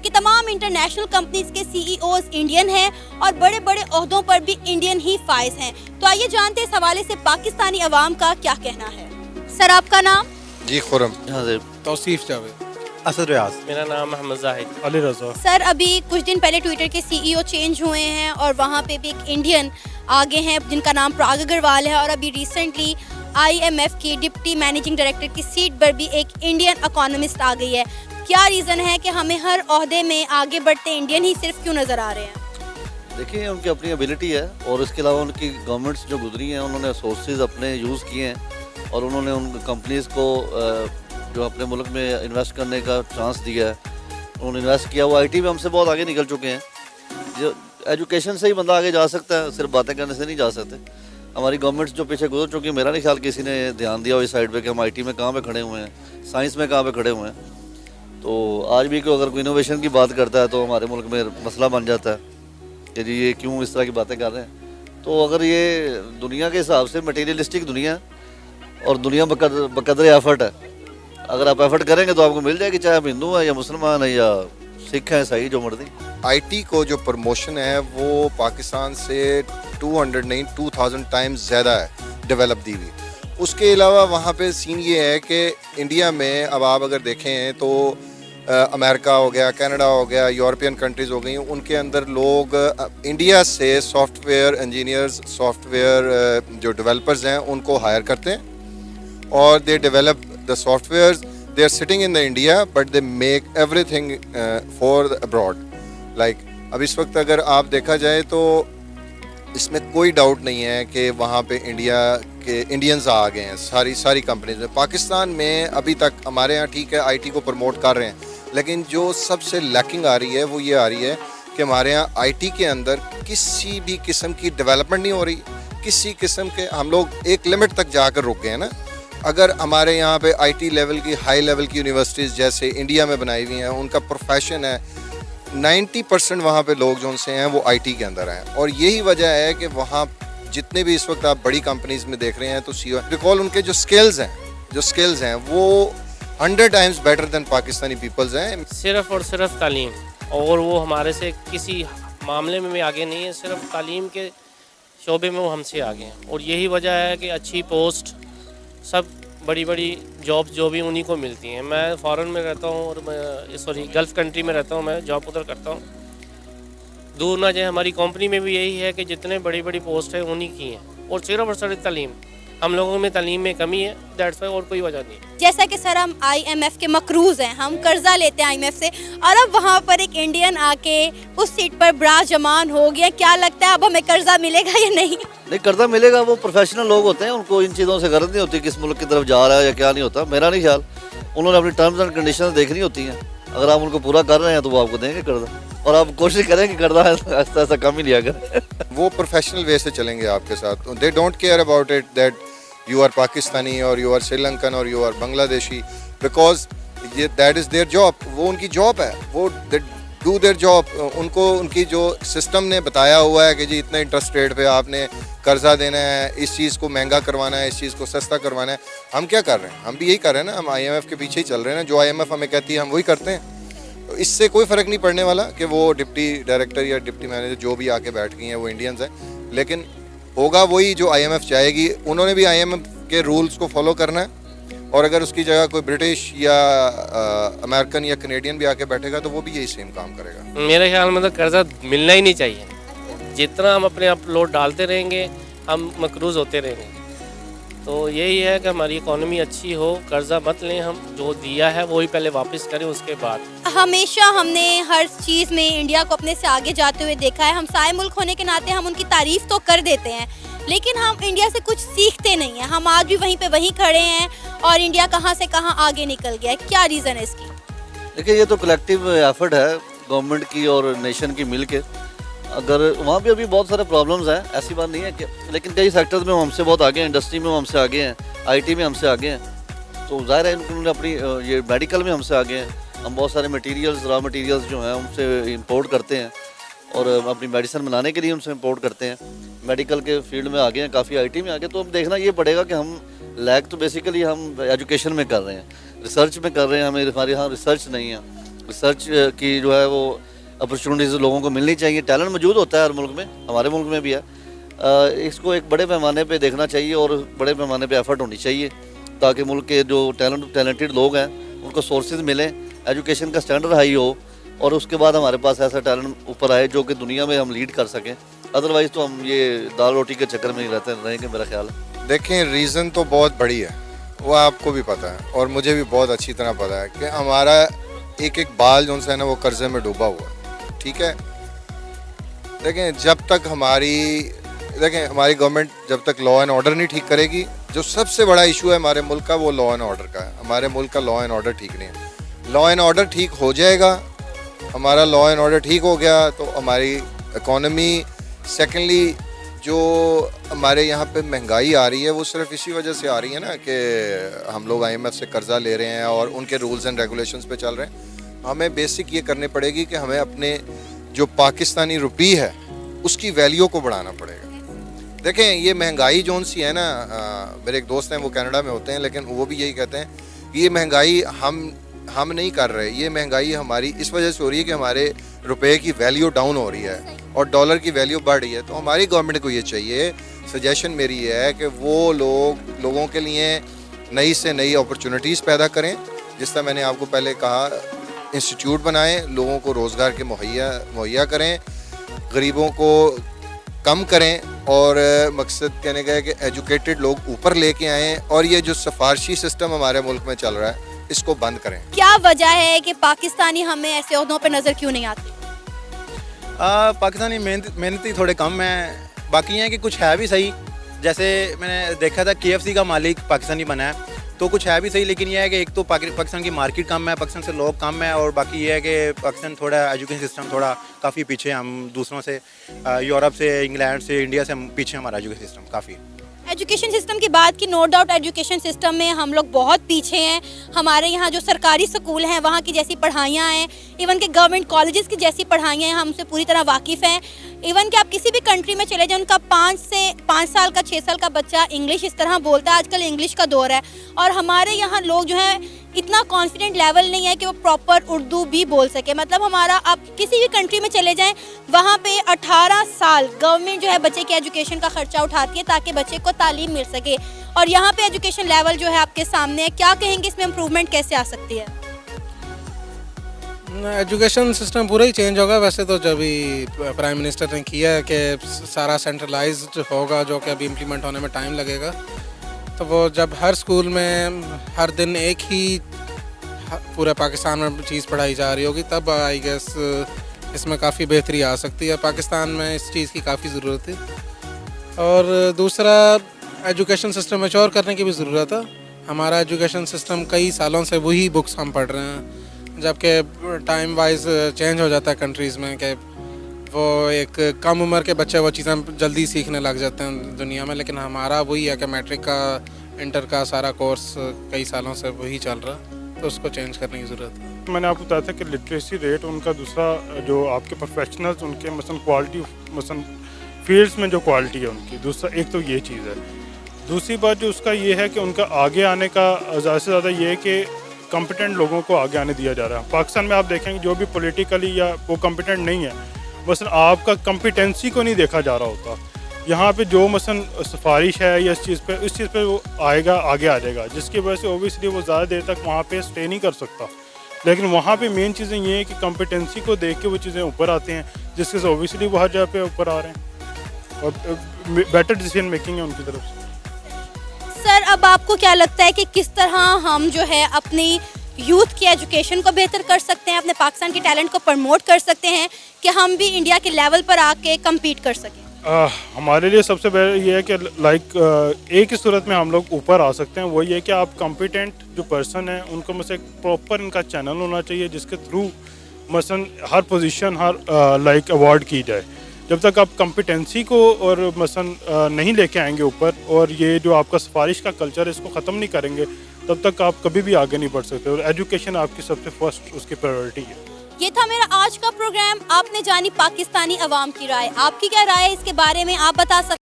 कि तमाम international companies के सीईओज इंडियन हैं और बड़े बड़े ओहदों पर भी इंडियन ही फाइज हैं। तो आइए जानते हैं इस हवाले से पाकिस्तानी अवाम का क्या कहना है। सर आपका नाम? जी खुरम तौसीफ जावेद, असद रियाज, मेरा नाम मोहम्मद जाहिद, अली रजा। सर अभी कुछ दिन पहले ट्विटर के सीईओ चेंज हुए हैं और वहाँ पे भी एक इंडियन आगे हैं जिनका नाम पराग अग्रवाल है, और अभी रिसेंटली IMF की डिप्टी मैनेजिंग डायरेक्टर की सीट पर भी एक इंडियन इकोनॉमिस्ट आ गई है। क्या रीज़न है कि हमें हर ओहदे में आगे बढ़ते इंडियन ही सिर्फ क्यों नज़र आ रहे हैं? देखिए उनकी अपनी एबिलिटी है और इसके अलावा उनकी गवर्नमेंट्स जो गुजरी हैं उन्होंने सोर्सेज अपने यूज़ किए हैं और उन्होंने उन कंपनीज़ को जो अपने मुल्क में इन्वेस्ट करने का चांस दिया है, उन्होंने इन्वेस्ट किया। वो IT में हमसे बहुत आगे निकल चुके हैं। जो एजुकेशन से ही बंदा आगे जा सकता है, सिर्फ बातें करने से नहीं जा सकते। हमारी गवर्नमेंट्स जो पीछे गुजर चुकी है, मेरा नहीं ख्याल किसी ने ध्यान दिया हो इस साइड पे कि हम IT में कहाँ पे खड़े हुए हैं, साइंस में कहाँ पे खड़े हुए हैं। तो आज भी कोई अगर कोई इनोवेशन की बात करता है तो हमारे मुल्क में मसला बन जाता है कि जी ये क्यों इस तरह की बातें कर रहे हैं। तो अगर ये दुनिया के हिसाब से मटेरियलिस्टिक दुनिया है और दुनिया बकदर एफर्ट है, अगर आप एफर्ट करेंगे तो आपको मिल जाएगी, चाहे आप हिंदू हैं या मुसलमान हैं या सिख हैं, सही जो मर्जी। IT को जो प्रमोशन है वो पाकिस्तान से 200 नहीं 2000 टाइम्स ज़्यादा है डेवलप दी हुई। उसके अलावा वहाँ पे सीन ये है कि इंडिया में अब आप अगर देखें तो अमेरिका हो गया, कनाडा हो गया, यूरोपियन कंट्रीज़ हो गई, उनके अंदर लोग इंडिया से सॉफ्टवेयर इंजीनियर्स, सॉफ्टवेयर जो डेवलपर्स हैं उनको हायर करते हैं और they develop the softwares. They are sitting in the India but they make everything for abroad. Like अब इस वक्त अगर आप देखा जाए तो इसमें कोई डाउट नहीं है कि वहाँ पे इंडिया के इंडियंस आ गए हैं सारी कंपनीज में। पाकिस्तान में अभी तक हमारे यहाँ ठीक है IT को प्रमोट कर रहे हैं, लेकिन जो सबसे लैकिंग आ रही है वो ये आ रही है कि हमारे यहाँ IT के अंदर किसी भी किस्म की डेवलपमेंट नहीं हो रही। किसी किस्म के हम लोग एक लिमिट तक जाकर रुक गए हैं ना। अगर हमारे यहाँ पे IT लेवल की हाई लेवल की यूनिवर्सिटीज़ जैसे इंडिया में बनाई हुई हैं, उनका प्रोफेशन है 90% वहाँ पे लोग जो उनसे हैं वो IT के अंदर हैं। और यही वजह है कि वहाँ जितने भी इस वक्त आप बड़ी कंपनीज में देख रहे हैं तो रिकॉल उनके जो स्किल्स हैं वो 100 times better than Pakistani peoples हैं। सिर्फ और सिर्फ तालीम, और वो हमारे से किसी मामले में भी आगे नहीं है, सिर्फ तालीम के शोबे में वो हमसे आगे हैं। और यही वजह है कि अच्छी पोस्ट सब बड़ी बड़ी जॉब जो भी उन्हीं को मिलती हैं। मैं फ़ॉरेन में रहता हूँ और मैं गल्फ़ कंट्री में रहता हूँ, मैं जॉब उधर करता हूँ। दूर ना जाए, हमारी कंपनी में भी यही है कि जितने बड़ी बड़ी पोस्ट है उन्हीं की हैं। और सिर्फ और सिर्फ तालीम, हम लोगों में तालीम में कमी है, दैट्स वाई, और कोई वजह नहीं है। जैसा कि सर हम IMF के मकरूज़ हैं, हम कर्जा लेते हैं IMF से, और अब वहाँ पर एक इंडियन आके उस सीट पर बड़ा जमान हो गया। क्या लगता है अब हमें कर्जा मिलेगा या नहीं? नहीं, कर्जा मिलेगा। वो प्रोफेशनल लोग होते हैं, उनको इन चीज़ों से गर्ज नहीं होती किस मुल्क की तरफ जा रहा है या क्या नहीं होता। मेरा नहीं ख्याल, उन्होंने अपनी टर्म्स एंड कंडीशन देखनी होती हैं। अगर आप उनको पूरा कर रहे हैं तो वो आपको देंगे कर्जा, और आप कोशिश करें कि कर्जा ऐसा कम ही लिया करें। वो प्रोफेशनल वे से चलेंगे आपके साथ। They don't care about it that you are Pakistani और you are Sri Lankan और you are Bangladeshi, because that is their job। वो उनकी जॉब है, वो do their job। उनको उनकी जो सिस्टम ने बताया हुआ है कि जी इतने इंटरेस्ट रेट पे आपने कर्जा देना है, इस चीज़ को महंगा करवाना है, इस चीज़ को सस्ता करवाना है। हम क्या कर रहे हैं? हम भी यही कर रहे हैं ना, हम IMF के पीछे ही चल रहे हैं ना। जो IMF हमें कहती है हम वही करते हैं। तो इससे कोई फ़र्क नहीं पड़ने वाला कि वो डिप्टी डायरेक्टर या डिप्टी मैनेजर जो भी आके बैठ गई हैं वो इंडियंस हैं, लेकिन होगा वही जो IMF चाहेगी। उन्होंने भी IMF के रूल्स को फॉलो करना है, और अगर उसकी जगह कोई ब्रिटिश या अमेरिकन या कनेडियन भी आके बैठेगा तो वो भी यही सेम काम करेगा। मेरे ख्याल में तो कर्जा मिलना ही नहीं चाहिए। जितना हम अपने आप लोड डालते रहेंगे हम मकरूज़ होते रहेंगे। तो यही है कि हमारी इकोनॉमी अच्छी हो, कर्जा मत लें, हम जो दिया है वो ही पहले वापस करें। उसके बाद हमेशा हमने हर चीज़ में इंडिया को अपने से आगे जाते हुए देखा है। हम साए मुल्क होने के नाते हम उनकी तारीफ़ तो कर देते हैं, लेकिन हम इंडिया से कुछ सीखते नहीं हैं। हम आज भी वहीं पे वहीं खड़े हैं और इंडिया कहाँ से कहाँ आगे निकल गया है। क्या रीज़न है इसकी? देखिए, ये तो कलेक्टिव एफर्ट है गवर्नमेंट की और नेशन की मिल के। अगर वहाँ पे अभी बहुत सारे प्रॉब्लम्स हैं, ऐसी बात नहीं है कि, लेकिन कई सेक्टर्स में वो हमसे बहुत आगे हैं। इंडस्ट्री में वो हमसे आगे हैं, IT में हमसे आगे हैं। तो जाहिर है उन्होंने अपनी ये मेडिकल में हमसे आगे हैं। हम बहुत सारे रॉ मटेरियल्स जो हैं उनसे इंपोर्ट करते हैं और अपनी मेडिसिन बनाने के लिए उनसे इंपोर्ट करते हैं। मेडिकल के फील्ड में आगे हैं, काफ़ी IT में आगे। तो अब देखना ये पड़ेगा कि हम लैग तो बेसिकली हम एजुकेशन में कर रहे हैं, रिसर्च में कर रहे हैं। हमारे यहाँ रिसर्च नहीं है, रिसर्च की जो है वो अपॉर्चुनिटीज़ लोगों को मिलनी चाहिए। टैलेंट मौजूद होता है हर मुल्क में, हमारे मुल्क में भी है। इसको एक बड़े पैमाने पे देखना चाहिए और बड़े पैमाने पे एफर्ट होनी चाहिए ताकि मुल्क के जो टैलेंटेड लोग हैं उनको सोर्सेज मिलें, एजुकेशन का स्टैंडर्ड हाई हो और उसके बाद हमारे पास ऐसा टैलेंट ऊपर आए जो कि दुनिया में हम लीड कर सकें। अदरवाइज़ तो हम ये दाल रोटी के चक्कर में ही रहेंगे मेरा ख्याल है। देखें, रीज़न तो बहुत बड़ी है, वो आपको भी पता है और मुझे भी बहुत अच्छी तरह पता है कि हमारा एक एक बाल जो है ना वो कर्जे में डूबा हुआ है। ठीक है, देखें हमारी गवर्नमेंट जब तक लॉ एंड ऑर्डर नहीं ठीक करेगी, जो सबसे बड़ा इशू है हमारे मुल्क का वो लॉ एंड ऑर्डर का है। हमारे मुल्क का लॉ एंड ऑर्डर ठीक नहीं है। लॉ एंड ऑर्डर ठीक हो जाएगा, हमारा लॉ एंड ऑर्डर ठीक हो गया तो हमारी इकॉनमी, सेकेंडली जो हमारे यहाँ पे महंगाई आ रही है वो सिर्फ इसी वजह से आ रही है ना कि हम लोग IMF से कर्जा ले रहे हैं और उनके रूल्स एंड रेगुलेशंस पे चल रहे हैं। हमें बेसिक ये करनी पड़ेगी कि हमें अपने जो पाकिस्तानी रुपी है उसकी वैल्यू को बढ़ाना पड़ेगा। देखें, ये महंगाई जोन सी है ना, मेरे एक दोस्त हैं वो कनाडा में होते हैं, लेकिन वो भी यही कहते हैं कि ये महंगाई हम नहीं कर रहे, ये महंगाई हमारी इस वजह से हो रही है कि हमारे रुपए की वैल्यू डाउन हो रही है और डॉलर की वैल्यू बढ़ रही है। तो हमारी गवर्नमेंट को ये चाहिए, सजेशन मेरी ये है कि वो लोगों के लिए नई से नई अपॉर्चुनिटीज़ पैदा करें। जिस तरह मैंने आपको पहले कहा, इंस्टीट्यूट बनाएं, लोगों को रोज़गार के मुहैया करें, गरीबों को कम करें और मकसद कहने का है कि एजुकेटेड लोग ऊपर लेके आएँ और ये जो सिफारशी सिस्टम हमारे मुल्क में चल रहा है इसको बंद करें। क्या वजह है कि पाकिस्तानी हमें ऐसे ओहदों पर नज़र क्यों नहीं आती? पाकिस्तानी मेहनती थोड़े कम हैं, बाकी हैं कि कुछ है भी सही। जैसे मैंने देखा था KFC का मालिक पाकिस्तानी बना है, तो कुछ है भी सही, लेकिन यह है कि एक तो पाकिस्तान की मार्केट कम है, पाकिस्तान से लोग कम है और बाकी ये है कि पाकिस्तान थोड़ा एजुकेशन सिस्टम थोड़ा काफ़ी पीछे है हम दूसरों से, यूरोप से, इंग्लैंड से, इंडिया से हम पीछे हमारा एजुकेशन सिस्टम काफ़ी। एजुकेशन सिस्टम की बात की, नो डाउट एजुकेशन सिस्टम में हम लोग बहुत पीछे हैं। हमारे यहाँ जो सरकारी स्कूल हैं वहाँ की जैसी पढ़ाइयाँ हैं, इवन के गवर्नमेंट कॉलेजेस की जैसी पढ़ाइयाँ हैं, हमसे पूरी तरह वाकिफ़ हैं। इवन कि आप किसी भी कंट्री में चले जाएं, उनका 5 साल का 6 साल का बच्चा इंग्लिश इस तरह बोलता है। आजकल इंग्लिश का दौर है और हमारे यहाँ लोग जो हैं इतना कॉन्फिडेंट लेवल नहीं है कि वो प्रॉपर उर्दू भी बोल सके। मतलब हमारा, आप किसी भी कंट्री में चले जाएं, वहाँ पे 18 साल गवर्नमेंट जो है बच्चे के एजुकेशन का खर्चा उठाती है ताकि बच्चे को तालीम मिल सके। और यहाँ पे एजुकेशन लेवल जो है आपके सामने है, क्या कहेंगे इसमें इम्प्रूवमेंट कैसे आ सकती है? एजुकेशन सिस्टम पूरा ही चेंज होगा। वैसे तो जब भी प्राइम मिनिस्टर ने किया है कि सारा सेंट्रलाइज्ड होगा, जो कि अभी इम्प्लीमेंट होने में टाइम लगेगा, तो वो जब हर स्कूल में हर दिन एक ही पूरे पाकिस्तान में चीज़ पढ़ाई जा रही होगी, तब आई गेस इसमें काफ़ी बेहतरी आ सकती है। पाकिस्तान में इस चीज़ की काफ़ी ज़रूरत है। और दूसरा, एजुकेशन सिस्टम मैच्योर करने की भी ज़रूरत है। हमारा एजुकेशन सिस्टम कई सालों से वही बुक्स हम पढ़ रहे हैं, जबकि टाइम वाइज चेंज हो जाता है कंट्रीज़ में कि वो एक कम उम्र के बच्चे वो चीज़ें जल्दी सीखने लग जाते हैं दुनिया में, लेकिन हमारा वही है कि मैट्रिक का, इंटर का सारा कोर्स कई सालों से वही चल रहा है, तो उसको चेंज करने की ज़रूरत है। मैंने आपको बताया था कि लिटरेसी रेट उनका, दूसरा जो आपके प्रोफेशनल्स उनके मसलन क्वालिटी, मसलन फील्ड्स में जो क्वालिटी है उनकी, दूसरा एक तो ये चीज़ है। दूसरी बात जो उसका ये है कि उनका आगे आने का ज़्यादा से ज़्यादा ये है कि कॉम्पिटेंट लोगों को आगे आने दिया जा रहा है। पाकिस्तान में आप देखेंगे जो भी पॉलिटिकली या वो कॉम्पिटेंट नहीं है, मसलन आपका कॉम्पिटेंसी को नहीं देखा जा रहा होता। यहाँ पे जो मसलन सिफारिश है या इस चीज़ पे वो आएगा, आगे आ जाएगा, जिसकी वजह से ओबियसली वो ज़्यादा देर तक वहाँ पे स्टे नहीं कर सकता। लेकिन वहाँ पे मेन चीज़ें ये है कि कॉम्पिटेंसी को देख के वो चीज़ें ऊपर आते हैं, जिसके से ओबियसली वो हर जगह पे ऊपर आ रहे हैं और बेटर डिसीजन मेकिंग है उनकी तरफ से। सर, अब आपको क्या लगता है कि किस तरह हम जो है अपनी यूथ की एजुकेशन को बेहतर कर सकते हैं, अपने पाकिस्तान के टैलेंट को प्रमोट कर सकते हैं कि हम भी इंडिया के लेवल पर आके कम्पीट कर सकें? हमारे लिए सबसे पहले ये है कि एक ही सूरत में हम लोग ऊपर आ सकते हैं, वो ये है कि आप कॉम्पिटेंट जो पर्सन है उनको में से एक प्रॉपर इनका चैनल होना चाहिए जिसके थ्रू मसलन हर पोजीशन, हर अवार्ड की जाए। जब तक आप कॉम्पिटेंसी को और मसलन नहीं लेके आएंगे ऊपर, और ये जो आपका सिफारिश का कल्चर है इसको ख़त्म नहीं करेंगे, तब तक आप कभी भी आगे नहीं बढ़ सकते। और एजुकेशन आपकी सबसे फर्स्ट उसकी प्रायोरिटी है। ये था मेरा आज का प्रोग्राम। आपने जानी पाकिस्तानी अवाम की राय। आपकी क्या राय है इसके बारे में, आप बता सकते